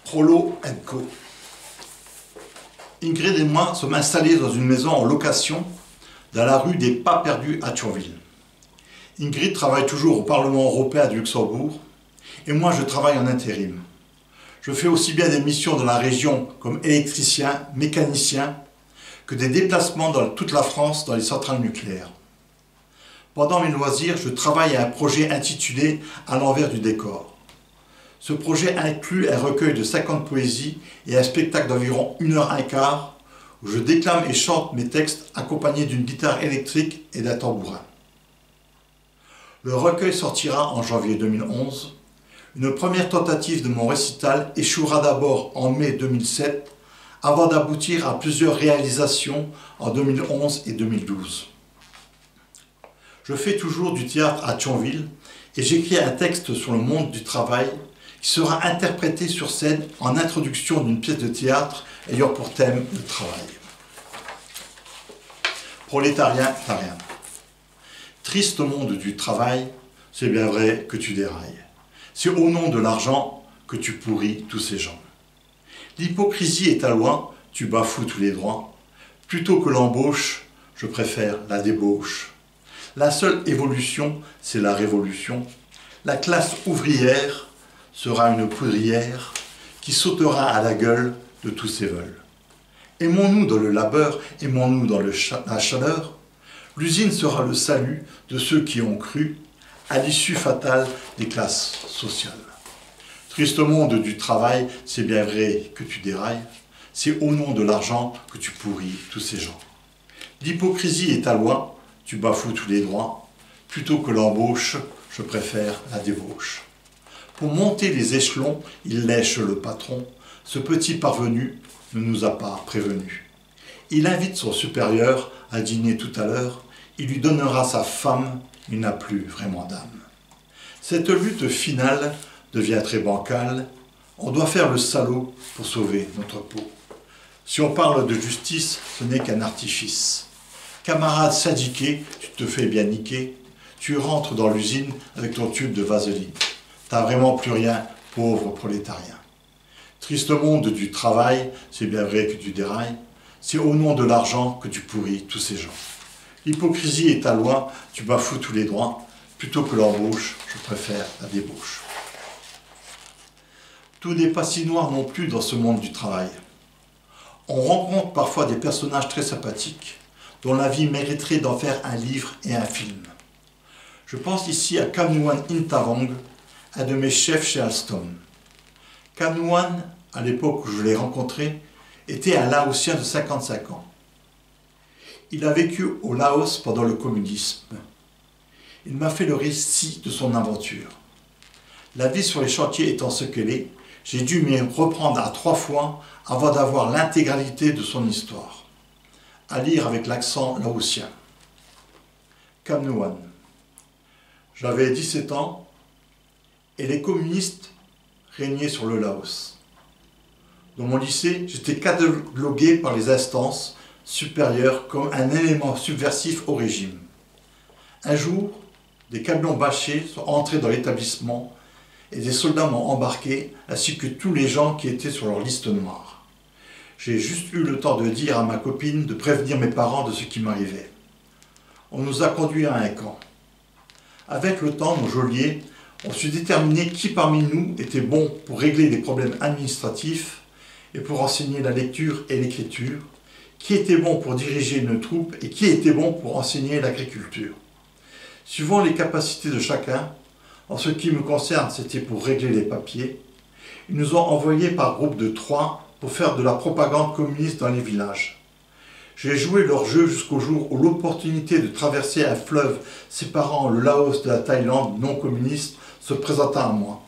Prolo & Co. Ingrid et moi sommes installés dans une maison en location dans la rue des Pas Perdus à Thionville. Ingrid travaille toujours au Parlement européen du Luxembourg et moi je travaille en intérim. Je fais aussi bien des missions dans la région comme électricien, mécanicien, que des déplacements dans toute la France dans les centrales nucléaires. Pendant mes loisirs, je travaille à un projet intitulé « À l'envers du décor ». Ce projet inclut un recueil de 50 poésies et un spectacle d'environ 1h15 où je déclame et chante mes textes accompagnés d'une guitare électrique et d'un tambourin. Le recueil sortira en janvier 2011. Une première tentative de mon récital échouera d'abord en mai 2007 avant d'aboutir à plusieurs réalisations en 2011 et 2012. Je fais toujours du théâtre à Thionville et j'écris un texte sur le monde du travail qui sera interprété sur scène en introduction d'une pièce de théâtre ayant pour thème le travail. Prolétarien, tarien. Triste monde du travail, c'est bien vrai que tu dérailles. C'est au nom de l'argent que tu pourris tous ces gens. L'hypocrisie est à loin, tu bafoues tous les droits. Plutôt que l'embauche, je préfère la débauche. La seule évolution, c'est la révolution. La classe ouvrière sera une poudrière qui sautera à la gueule de tous ses vols. Aimons-nous dans le labeur, aimons-nous dans la chaleur. L'usine sera le salut de ceux qui ont cru à l'issue fatale des classes sociales. Triste monde du travail, c'est bien vrai que tu dérailles. C'est au nom de l'argent que tu pourris tous ces gens. L'hypocrisie est à loin, tu bafoues tous les droits. Plutôt que l'embauche, je préfère la débauche. Pour monter les échelons, il lèche le patron. Ce petit parvenu ne nous a pas prévenus. Il invite son supérieur à dîner tout à l'heure. Il lui donnera sa femme, il n'a plus vraiment d'âme. Cette lutte finale devient très bancale. On doit faire le salaud pour sauver notre peau. Si on parle de justice, ce n'est qu'un artifice. Camarade syndiqué, tu te fais bien niquer. Tu rentres dans l'usine avec ton tube de vaseline. T'as vraiment plus rien, pauvre prolétarien. Triste monde du travail, c'est bien vrai que tu dérailles. C'est au nom de l'argent que tu pourris tous ces gens. L'hypocrisie est à loin, tu bafoues tous les droits. Plutôt que l'embauche, je préfère la débauche. Tout n'est pas si noir non plus dans ce monde du travail. On rencontre parfois des personnages très sympathiques, dont la vie mériterait d'en faire un livre et un film. Je pense ici à Khamnuan Intavong, un de mes chefs chez Alstom. Khamnuan, à l'époque où je l'ai rencontré, était un Laotien de 55 ans. Il a vécu au Laos pendant le communisme. Il m'a fait le récit de son aventure. La vie sur les chantiers étant ce qu'elle est, j'ai dû m'y reprendre à 3 fois avant d'avoir l'intégralité de son histoire. À lire avec l'accent laotien. Khamnuan. J'avais 17 ans et les communistes régnaient sur le Laos. Dans mon lycée, j'étais catalogué par les instances supérieures comme un élément subversif au régime. Un jour, des camions bâchés sont entrés dans l'établissement et des soldats m'ont embarqué, ainsi que tous les gens qui étaient sur leur liste noire. J'ai juste eu le temps de dire à ma copine de prévenir mes parents de ce qui m'arrivait. On nous a conduits à un camp. Avec le temps, nos geôliers ont su déterminer qui parmi nous était bon pour régler les problèmes administratifs et pour enseigner la lecture et l'écriture, qui était bon pour diriger une troupe et qui était bon pour enseigner l'agriculture. Suivant les capacités de chacun, en ce qui me concerne, c'était pour régler les papiers, ils nous ont envoyés par groupe de 3 pour faire de la propagande communiste dans les villages. J'ai joué leur jeu jusqu'au jour où l'opportunité de traverser un fleuve séparant le Laos de la Thaïlande non communiste se présenta à moi.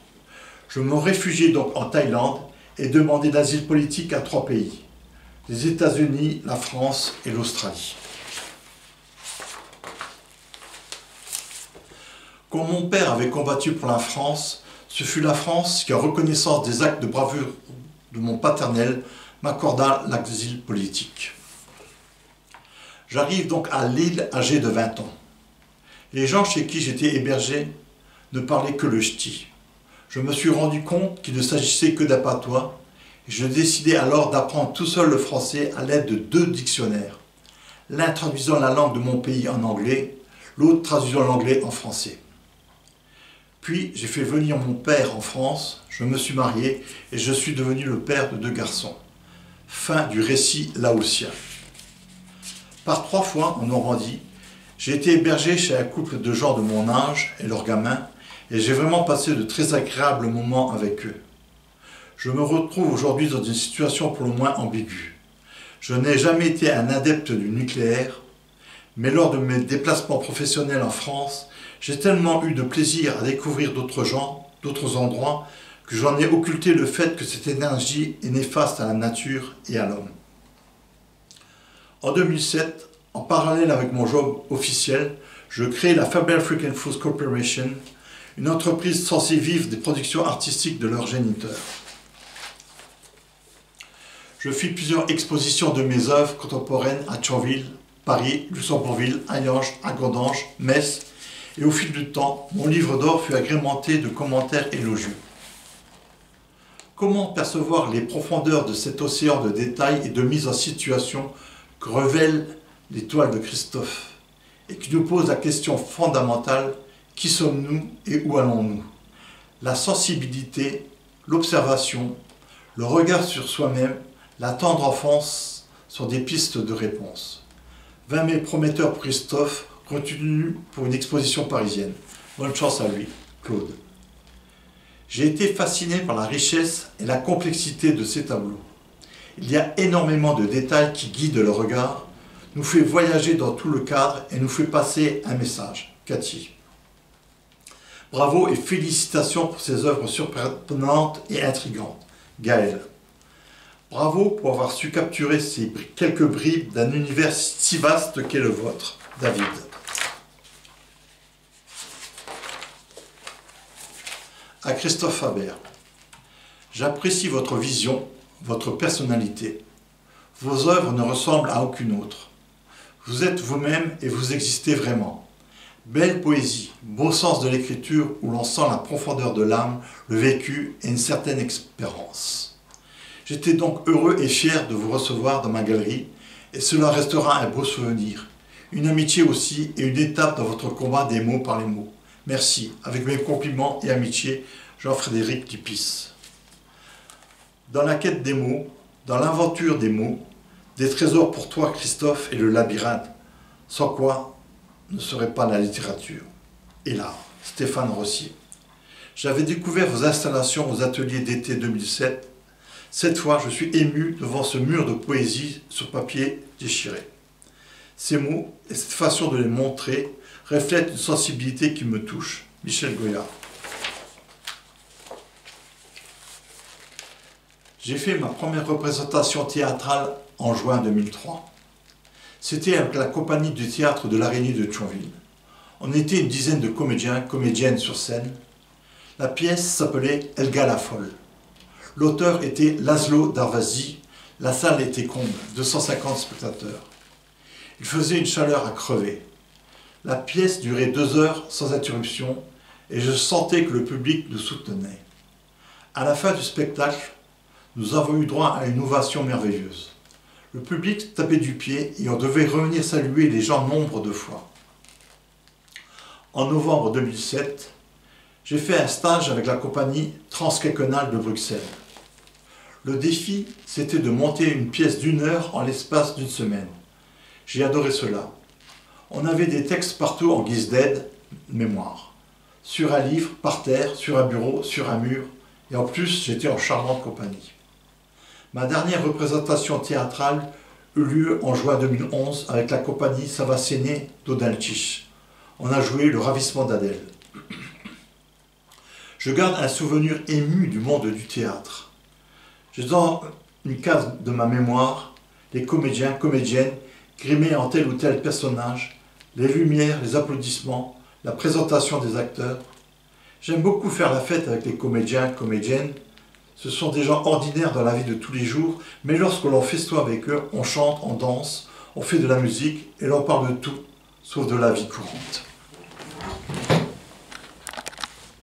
Je me réfugiai donc en Thaïlande et demandai l'asile politique à 3 pays, les États-Unis, la France et l'Australie. Quand mon père avait combattu pour la France, ce fut la France qui, en reconnaissance des actes de bravoure de mon paternel, m'accorda l'asile politique. J'arrive donc à Lille âgé de 20 ans. Les gens chez qui j'étais hébergé ne parlaient que le ch'ti. Je me suis rendu compte qu'il ne s'agissait que d'un patois Et je décidai alors d'apprendre tout seul le français à l'aide de 2 dictionnaires, l'un traduisant la langue de mon pays en anglais, l'autre traduisant l'anglais en français. Puis j'ai fait venir mon père en France, je me suis marié et je suis devenu le père de 2 garçons. Fin du récit laotien. Par 3 fois en Normandie, j'ai été hébergé chez un couple de gens de mon âge et leurs gamins, et j'ai vraiment passé de très agréables moments avec eux. Je me retrouve aujourd'hui dans une situation pour le moins ambiguë. Je n'ai jamais été un adepte du nucléaire, mais lors de mes déplacements professionnels en France, j'ai tellement eu de plaisir à découvrir d'autres gens, d'autres endroits, que j'en ai occulté le fait que cette énergie est néfaste à la nature et à l'homme. En 2007, en parallèle avec mon job officiel, je crée la Faber African Foods Corporation, une entreprise censée vivre des productions artistiques de leurs géniteurs. Je fis plusieurs expositions de mes œuvres contemporaines à Thionville, Paris, Luxembourgville, Hayange, Agondange, Metz, et au fil du temps, mon livre d'or fut agrémenté de commentaires élogieux. Comment percevoir les profondeurs de cet océan de détails et de mise en situation que révèle les toiles de Christophe et qui nous pose la question fondamentale: qui sommes-nous et où allons-nous? La sensibilité, l'observation, le regard sur soi-même, la tendre enfance sont des pistes de réponse. 20 mai prometteur pour Christophe, continue pour une exposition parisienne. Bonne chance à lui, Claude. J'ai été fasciné par la richesse et la complexité de ces tableaux. Il y a énormément de détails qui guident le regard, nous fait voyager dans tout le cadre et nous fait passer un message. Cathy. Bravo et félicitations pour ces œuvres surprenantes et intrigantes. Gaël. Bravo pour avoir su capturer ces quelques bribes d'un univers si vaste qu'est le vôtre. David. À Christophe Faber. J'apprécie votre vision, votre personnalité. Vos œuvres ne ressemblent à aucune autre. Vous êtes vous-même et vous existez vraiment. Belle poésie, beau sens de l'écriture où l'on sent la profondeur de l'âme, le vécu et une certaine expérience. J'étais donc heureux et fier de vous recevoir dans ma galerie et cela restera un beau souvenir. Une amitié aussi et une étape dans votre combat des mots par les mots. Merci. Avec mes compliments et amitié, Jean-Frédéric Tipis. Dans la quête des mots, dans l'aventure des mots, des trésors pour toi, Christophe, et le labyrinthe, sans quoi ne serait pas la littérature. Et là, Stéphane Rossier. J'avais découvert vos installations aux ateliers d'été 2007. Cette fois, je suis ému devant ce mur de poésie sur papier déchiré. Ces mots et cette façon de les montrer reflètent une sensibilité qui me touche. Michel Goya. J'ai fait ma première représentation théâtrale en juin 2003. C'était avec la compagnie du théâtre de l'Araignée de Thionville. On était une dizaine de comédiens, comédiennes sur scène. La pièce s'appelait Elga la folle. L'auteur était Laszlo Darvazi. La salle était comble, 250 spectateurs. Il faisait une chaleur à crever. La pièce durait 2 heures sans interruption et je sentais que le public nous soutenait. À la fin du spectacle, nous avons eu droit à une ovation merveilleuse. Le public tapait du pied et on devait revenir saluer les gens nombre de fois. En novembre 2007, j'ai fait un stage avec la compagnie Transquinquennale de Bruxelles. Le défi, c'était de monter une pièce d'1 heure en l'espace d'1 semaine. J'ai adoré cela. On avait des textes partout en guise d'aide, mémoire. Sur un livre, par terre, sur un bureau, sur un mur. Et en plus, j'étais en charmante compagnie. Ma dernière représentation théâtrale eut lieu en juin 2011 avec la compagnie Savacene d'Odalchich. On a joué Le ravissement d'Adèle. Je garde un souvenir ému du monde du théâtre. J'ai dans une case de ma mémoire les comédiens, comédiennes grimés en tel ou tel personnage, les lumières, les applaudissements, la présentation des acteurs. J'aime beaucoup faire la fête avec les comédiens, comédiennes. Ce sont des gens ordinaires dans la vie de tous les jours, mais lorsque l'on festoie avec eux, on chante, on danse, on fait de la musique et l'on parle de tout, sauf de la vie courante.